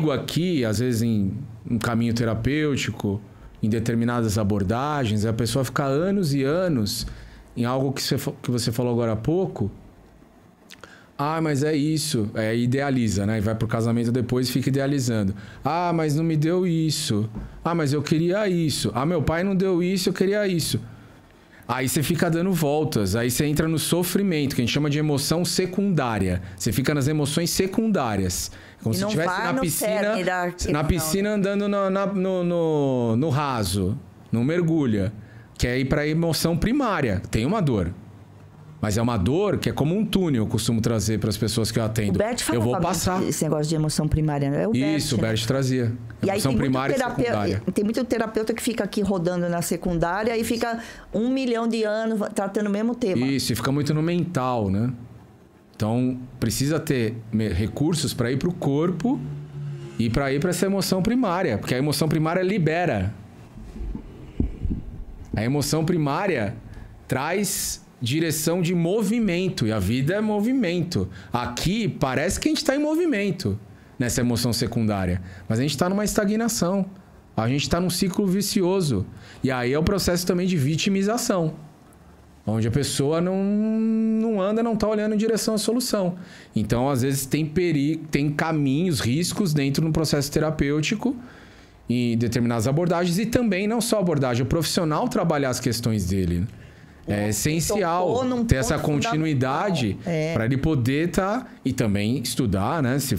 perigo aqui, às vezes em um caminho terapêutico, em determinadas abordagens, é a pessoa ficar anos e anos em algo que você falou agora há pouco. Ah, mas é isso. É, idealiza, né? E vai pro casamento depois e fica idealizando. Ah, mas não me deu isso. Ah, mas eu queria isso. Ah, meu pai não deu isso, eu queria isso. Aí você fica dando voltas. Aí você entra no sofrimento, que a gente chama de emoção secundária. Você fica nas emoções secundárias. Como se estivesse na piscina andando no raso. Não mergulha. Que é ir pra emoção primária. Tem uma dor. Mas é uma dor que é como um túnel, eu costumo trazer para as pessoas que eu atendo. O Bert falou, eu vou passar esse negócio de emoção primária, não é o Bert? Isso, o Bert trazia. Emoção primária e secundária. Tem muito terapeuta que fica aqui rodando na secundária e fica 1 milhão de anos tratando o mesmo tema. Isso, e fica muito no mental, né? Então, precisa ter recursos para ir para o corpo e para ir para essa emoção primária. Porque a emoção primária libera. A emoção primária traz direção de movimento, e a vida é movimento. Aqui parece que a gente está em movimento nessa emoção secundária, mas a gente está numa estagnação, a gente está num ciclo vicioso, e aí é o processo também de vitimização, onde a pessoa não anda, não está olhando em direção à solução. Então, às vezes, tem caminhos, riscos dentro do processo terapêutico em determinadas abordagens, e também não só abordagem, o profissional trabalhar as questões dele. É essencial ter essa continuidade para ele poder e também estudar, né? Se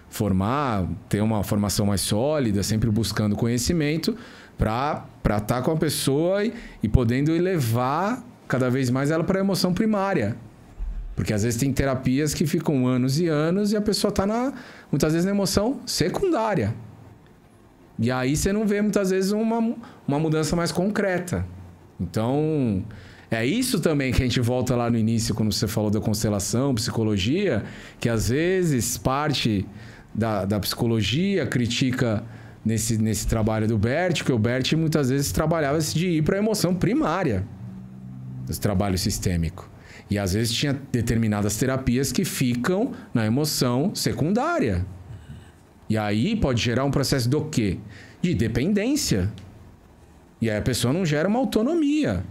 formar, ter uma formação mais sólida, sempre buscando conhecimento para estar com a pessoa e podendo elevar cada vez mais ela para a emoção primária. Porque às vezes tem terapias que ficam anos e anos e a pessoa está muitas vezes na emoção secundária. E aí você não vê muitas vezes uma mudança mais concreta. Então, é isso também que a gente volta lá no início, quando você falou da constelação, psicologia, que às vezes parte da psicologia critica nesse trabalho do Bert, que o Bert muitas vezes trabalhava de ir para a emoção primária desse trabalho sistêmico. E às vezes tinha determinadas terapias que ficam na emoção secundária. E aí pode gerar um processo do quê? De dependência. E aí a pessoa não gera uma autonomia.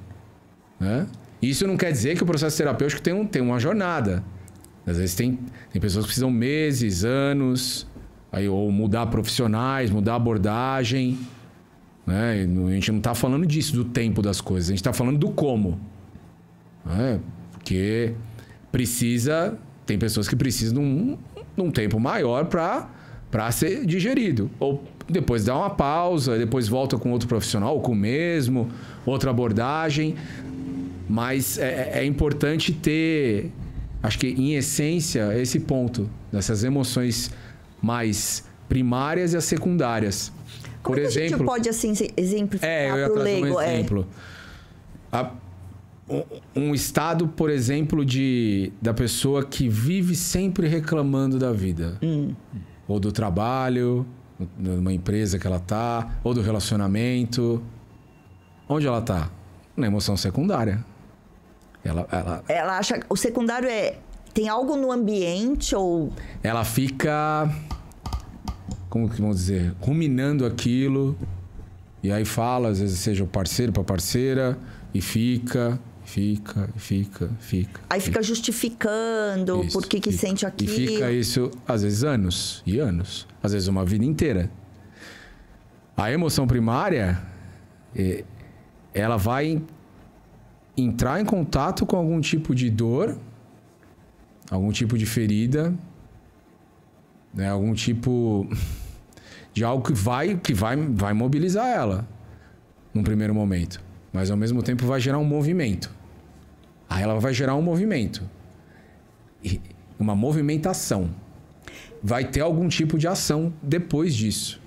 Né? Isso não quer dizer que o processo terapêutico tem uma jornada. Às vezes tem pessoas que precisam meses, anos, aí, ou mudar profissionais, mudar abordagem. Né? A gente não está falando disso, do tempo das coisas. A gente está falando do como. Né? Porque tem pessoas que precisam de um tempo maior para ser digerido. Ou depois dá uma pausa, depois volta com outro profissional, ou com o mesmo, outra abordagem. Mas é importante ter, acho que em essência, esse ponto dessas emoções mais primárias e as secundárias. Como por exemplo, a gente pode assim exemplificar para o leigo? Um exemplo. Um estado, por exemplo, da pessoa que vive sempre reclamando da vida. Ou do trabalho, numa empresa que ela está, ou do relacionamento. Onde ela está? Na emoção secundária. Ela acha que o secundário tem algo no ambiente ou... Ela fica, como que vamos dizer, ruminando aquilo. E aí fala, às vezes seja o parceiro para parceira, e fica. Aí fica justificando por que sente aquilo. E fica isso, às vezes, anos e anos. Às vezes, uma vida inteira. A emoção primária, ela vai entrar em contato com algum tipo de dor, algum tipo de ferida, né? Algum tipo de algo que vai mobilizar ela num primeiro momento. Mas, ao mesmo tempo, vai gerar um movimento. Aí ela vai gerar um movimento. Uma movimentação. Vai ter algum tipo de ação depois disso.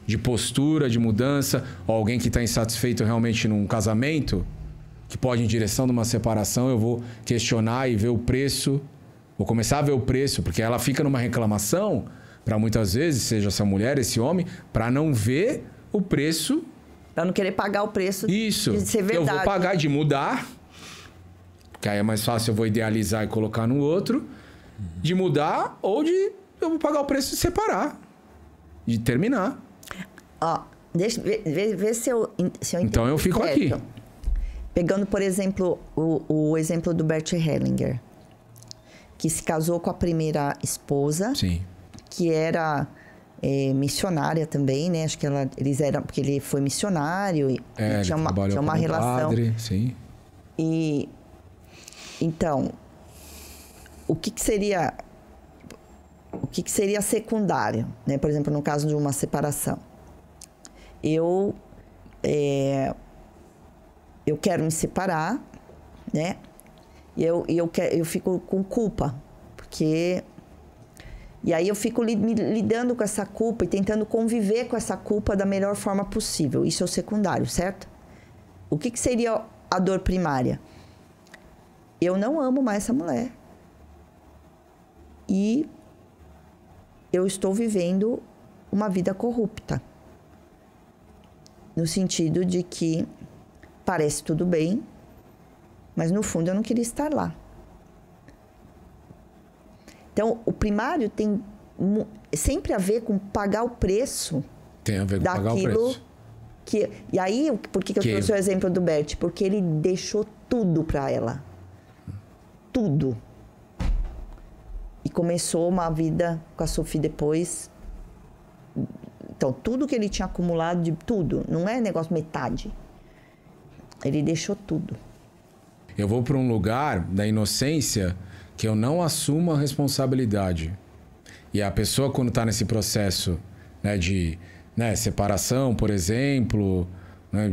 De postura, de mudança. Ou alguém que está insatisfeito realmente num casamento, que pode ir em direção de uma separação, eu vou questionar e ver o preço. Vou começar a ver o preço, porque ela fica numa reclamação, para muitas vezes, seja essa mulher, esse homem, para não ver o preço. Para não querer pagar o preço de ser verdade. Eu vou pagar de mudar, que aí é mais fácil, eu vou idealizar e colocar no outro, de mudar, ou eu vou pagar o preço de separar. de terminar. Ó, deixa ver se eu entendo. Então eu fico certo. aqui. Pegando, por exemplo, o exemplo do Bert Hellinger, que se casou com a primeira esposa, Sim. que era missionária também, né? Acho que eles eram, porque ele foi missionário e tinha uma relação. Padre, sim. E então, o que seria secundário, né? Por exemplo, no caso de uma separação, eu quero me separar, né? E eu fico com culpa, porque... E aí eu fico lidando com essa culpa e tentando conviver com essa culpa da melhor forma possível. Isso é o secundário, certo? O que seria a dor primária? Eu não amo mais essa mulher. E eu estou vivendo uma vida corrupta. No sentido de que parece tudo bem, mas no fundo eu não queria estar lá. Então, o primário tem sempre a ver com pagar o preço. Tem a ver com pagar o preço. E aí, por que eu trouxe o exemplo do Bert? Porque ele deixou tudo para ela. Tudo. E começou uma vida com a Sophie depois. Então, tudo que ele tinha acumulado, de tudo, não é negócio metade. Ele deixou tudo. Eu vou para um lugar da inocência que eu não assumo a responsabilidade. E a pessoa, quando está nesse processo, né, de separação, por exemplo, né,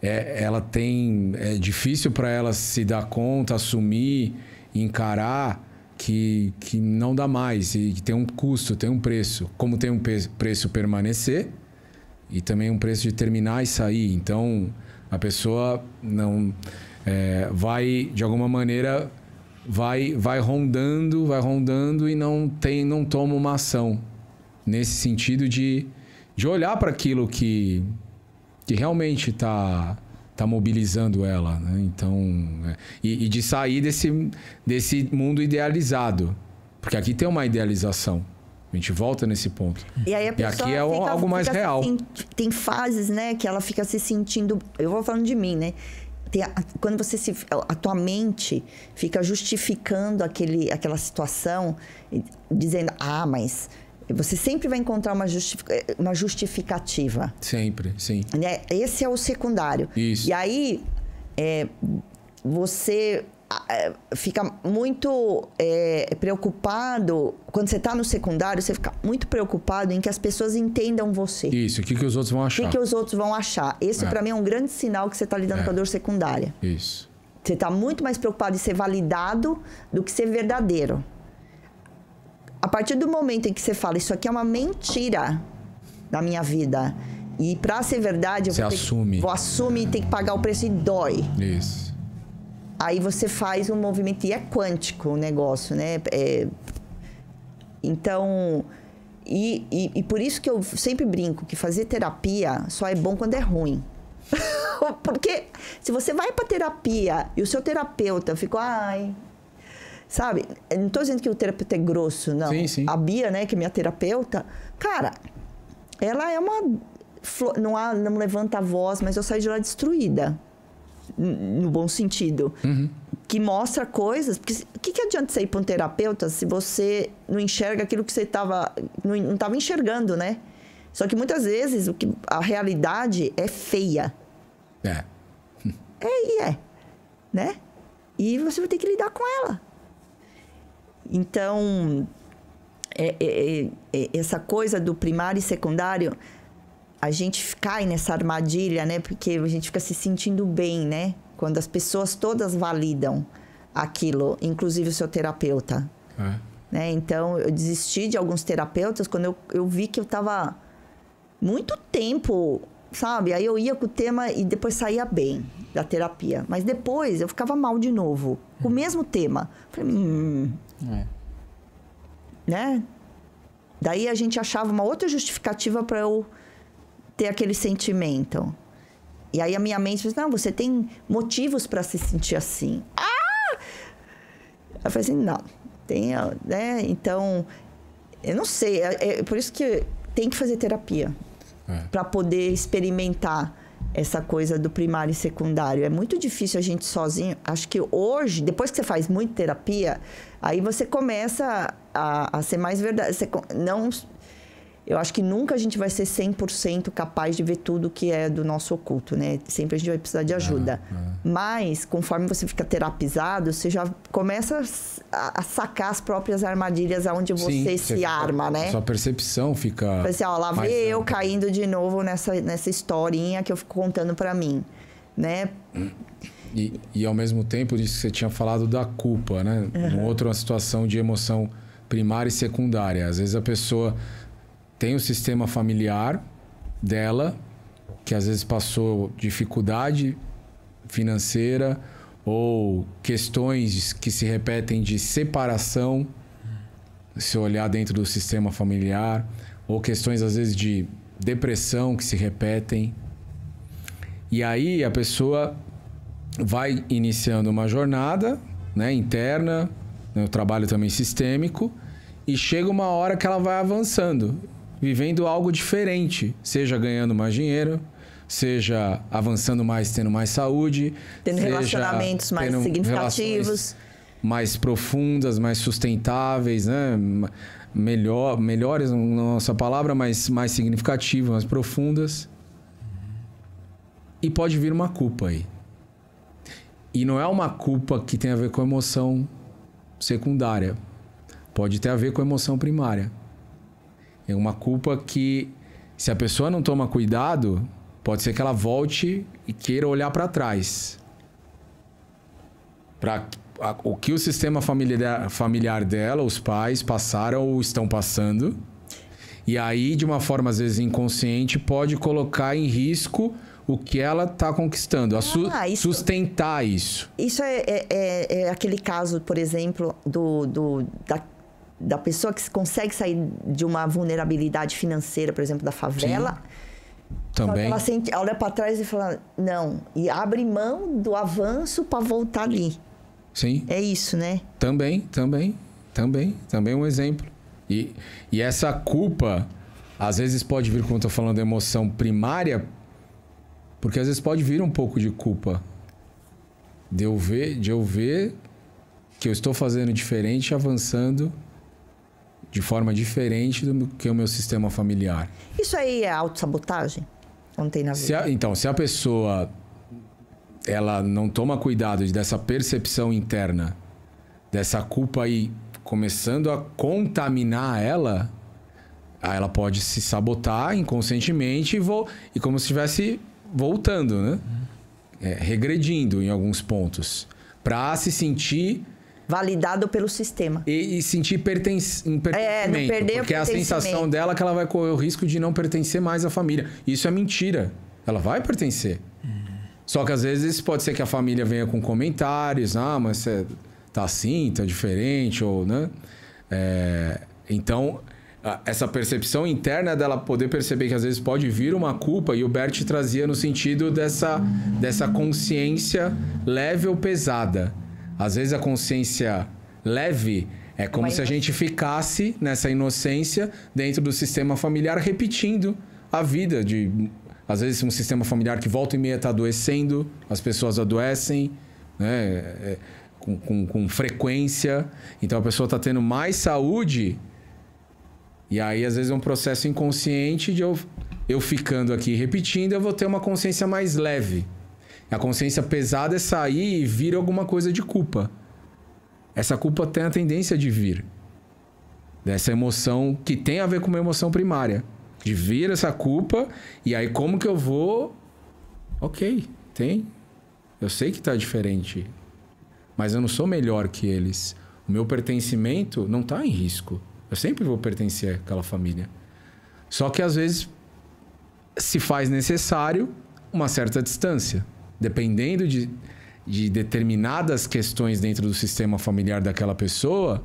ela tem... É difícil para ela se dar conta, assumir, encarar que não dá mais e que tem um custo, tem um preço. Como tem um preço permanecer e também um preço de terminar e sair. Então, a pessoa não... vai, de alguma maneira... Vai rondando e não toma uma ação nesse sentido de olhar para aquilo que realmente está mobilizando ela, né? Então, e de sair desse mundo idealizado, porque aqui tem uma idealização. A gente volta nesse ponto. E aí a pessoa aqui é algo mais real. Tem fases, né, que ela fica se sentindo... Eu vou falando de mim, né? Quando a tua mente fica justificando aquela situação, dizendo, mas você sempre vai encontrar uma justificativa. Sempre, sim. Né? Esse é o secundário. Isso. E aí, você fica muito preocupado. Quando você está no secundário, você fica muito preocupado em que as pessoas entendam você. Isso, o que os outros vão achar. O que os outros vão achar. Esse, para mim, é um grande sinal que você está lidando com a dor secundária. Isso. Você está muito mais preocupado em ser validado do que ser verdadeiro. A partir do momento em que você fala, isso aqui é uma mentira da minha vida, e para ser verdade, vou assumir e ter que pagar o preço e dói. Isso. Aí você faz um movimento, e é quântico o negócio, né? Então, e por isso que eu sempre brinco que fazer terapia só é bom quando é ruim. Porque se você vai pra terapia e o seu terapeuta ficou, sabe? Eu não tô dizendo que o terapeuta é grosso, não. Sim, sim. A Bia, né, que é minha terapeuta, cara, ela é uma... Não levanta a voz, mas eu saí de lá destruída. No bom sentido. Uhum. Que mostra coisas... Porque o que adianta você ir para um terapeuta se você não enxerga aquilo que você não estava enxergando, né? Só que muitas vezes a realidade é feia. Né? E você vai ter que lidar com ela. Então, essa coisa do primário e secundário... A gente cai nessa armadilha, né? Porque a gente fica se sentindo bem, né? Quando as pessoas todas validam aquilo, inclusive o seu terapeuta. Né? Então, eu desisti de alguns terapeutas quando eu vi que eu estava muito tempo, sabe? Aí eu ia com o tema e depois saía bem da terapia. Mas depois eu ficava mal de novo, com o mesmo tema. Falei, né? Daí a gente achava uma outra justificativa para eu ter aquele sentimento. E aí a minha mente diz, não, você tem motivos para se sentir assim. Eu falei assim, não. Tem, né? Então, Eu não sei, é por isso que tem que fazer terapia. Para poder experimentar essa coisa do primário e secundário. É muito difícil a gente sozinho. Acho que hoje, depois que você faz muita terapia, aí você começa a ser mais verdade. Eu acho que nunca a gente vai ser 100% capaz de ver tudo que é do nosso oculto, né? Sempre a gente vai precisar de ajuda. Mas, conforme você fica terapizado, você já começa a sacar as próprias armadilhas aonde você se arma, né? Sua percepção fica... Assim, ó, lá vê eu caindo de novo nessa historinha que eu fico contando pra mim, né? E ao mesmo tempo disso que você tinha falado da culpa, né? Uma situação de emoção primária e secundária. Às vezes a pessoa... tem o sistema familiar dela, que às vezes passou dificuldade financeira ou questões que se repetem de separação, se olhar dentro do sistema familiar, ou questões às vezes de depressão que se repetem. E aí a pessoa vai iniciando uma jornada, né, interna, né, o trabalho também sistêmico, e chega uma hora que ela vai avançando, vivendo algo diferente, seja ganhando mais dinheiro, seja avançando mais, tendo mais saúde, tendo relacionamentos mais significativos, mais profundas, mais sustentáveis, né? Melhores, não é a nossa palavra, mas mais significativas, mais profundas. E pode vir uma culpa aí. E não é uma culpa que tem a ver com emoção secundária. Pode ter a ver com emoção primária. É uma culpa que, se a pessoa não toma cuidado, pode ser que ela volte e queira olhar para trás. Para o que o sistema familiar dela, os pais, passaram ou estão passando. E aí, de uma forma, às vezes, inconsciente, pode colocar em risco o que ela está conquistando. Sustentar isso. Isso é aquele caso, por exemplo, da pessoa que consegue sair de uma vulnerabilidade financeira, por exemplo, da favela. Sim, também. Ela olha para trás e fala, não, e abre mão do avanço para voltar ali. Sim. É isso, né? Também um exemplo. E essa culpa, às vezes pode vir, como eu estou falando, de emoção primária, porque às vezes pode vir um pouco de culpa. De eu ver que eu estou fazendo diferente, avançando de forma diferente do que o meu sistema familiar. Isso aí é autossabotagem? Não tem nada a ver? Então, se a pessoa ela não toma cuidado dessa percepção interna, dessa culpa aí começando a contaminar ela, aí ela pode se sabotar inconscientemente e como se estivesse voltando, né? Regredindo em alguns pontos, para se sentir validado pelo sistema. E sentir pertencimento. Não perder porque a sensação dela é que ela vai correr o risco de não pertencer mais à família. Isso é mentira. Ela vai pertencer. Só que às vezes pode ser que a família venha com comentários. Ah, mas você tá assim, tá diferente, ou, né? Então, essa percepção interna dela poder perceber que às vezes pode vir uma culpa, e o Bert trazia no sentido dessa consciência leve ou pesada. Às vezes a consciência leve é como se a gente ficasse nessa inocência dentro do sistema familiar, repetindo a vida de... Às vezes um sistema familiar que volta e meia está adoecendo, as pessoas adoecem, né? Com frequência. Então a pessoa está tendo mais saúde, e aí às vezes é um processo inconsciente de eu ficando aqui repetindo, eu vou ter uma consciência mais leve. A consciência pesada é sair e vir alguma coisa de culpa. Essa culpa tem a tendência de vir dessa emoção que tem a ver com uma emoção primária. De vir essa culpa, e aí como que eu vou... Ok, tem. Eu sei que tá diferente, mas eu não sou melhor que eles. O meu pertencimento não tá em risco. Eu sempre vou pertencer àquela família. Só que às vezes se faz necessário uma certa distância. Dependendo de determinadas questões dentro do sistema familiar daquela pessoa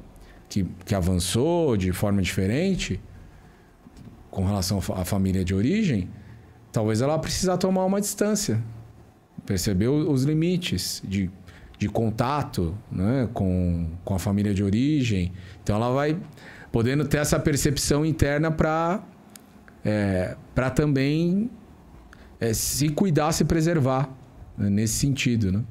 que avançou de forma diferente com relação à família de origem, talvez ela precisar tomar uma distância, perceber os limites de contato, né, com a família de origem. Então ela podendo ter essa percepção interna para também se cuidar, se preservar, né? Nesse sentido, né?